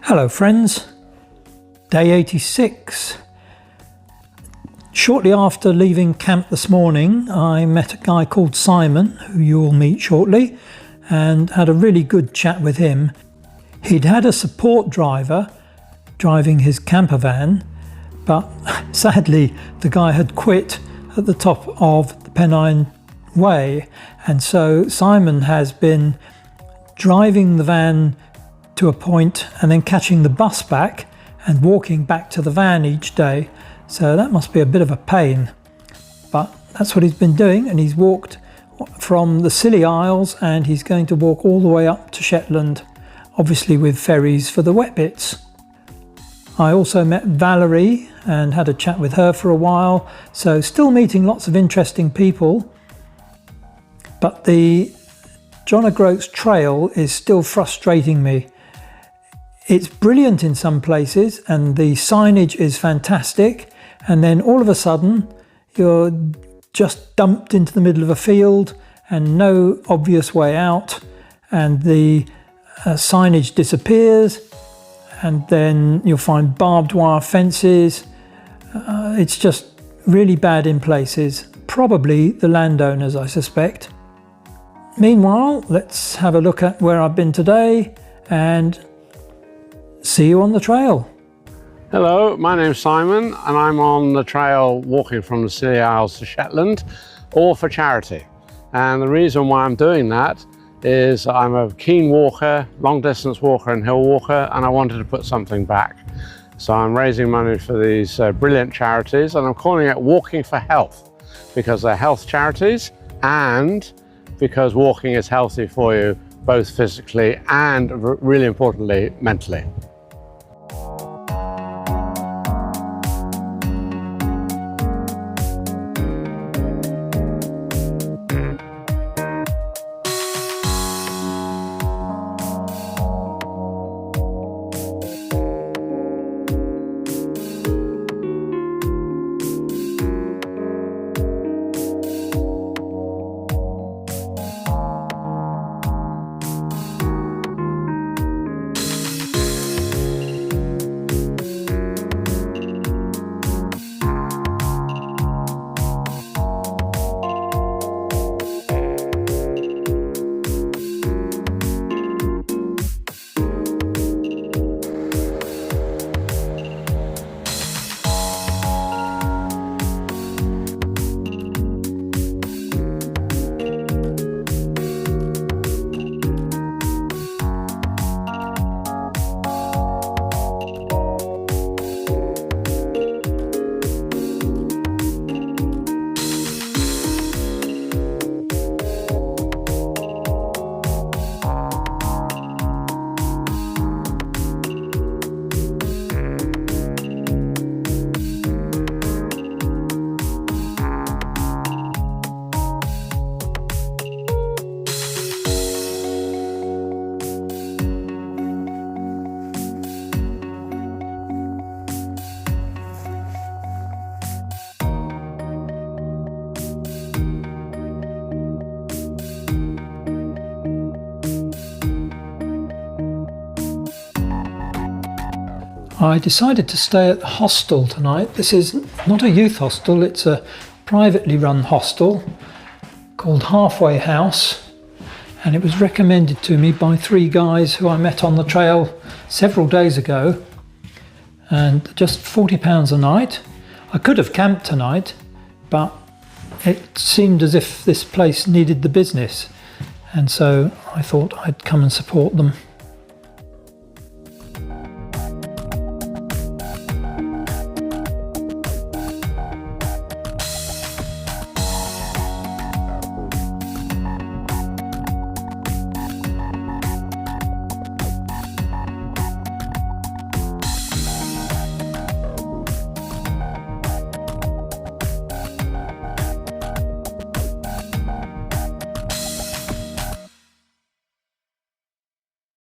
Hello friends, day 86. Shortly after leaving camp this morning, I met a guy called Simon, who you will meet shortly, and had a really good chat with him. He'd had a support driver driving his camper van, but sadly the guy had quit at the top of the Pennine Way, and so Simon has been driving the van to a point and then catching the bus back and walking back to the van each day. So that must be a bit of a pain, but that's what he's been doing, and he's walked from the Scilly Isles and he's going to walk all the way up to Shetland, obviously with ferries for the wet bits. I also met Valerie and had a chat with her for a while, so still meeting lots of interesting people. But the John O'Groats trail is still frustrating me. It's brilliant in some places and the signage is fantastic, and then all of a sudden you're just dumped into the middle of a field and no obvious way out, and the signage disappears, and then you'll find barbed wire fences. It's just really bad in places, probably the landowners, I suspect. Meanwhile, let's have a look at where I've been today and see you on the trail. Hello, my name's Simon and I'm on the trail walking from the Scilly Isles to Shetland, all for charity. And the reason why I'm doing that is I'm a keen walker, long distance walker and hill walker, and I wanted to put something back. So I'm raising money for these brilliant charities, and I'm calling it Walking for Health, because they're health charities and because walking is healthy for you, both physically and, really importantly, mentally. I decided to stay at the hostel tonight. This is not a youth hostel, it's a privately run hostel called Halfway House, and it was recommended to me by three guys who I met on the trail several days ago, and just £40 a night. I could have camped tonight, but it seemed as if this place needed the business, and so I thought I'd come and support them.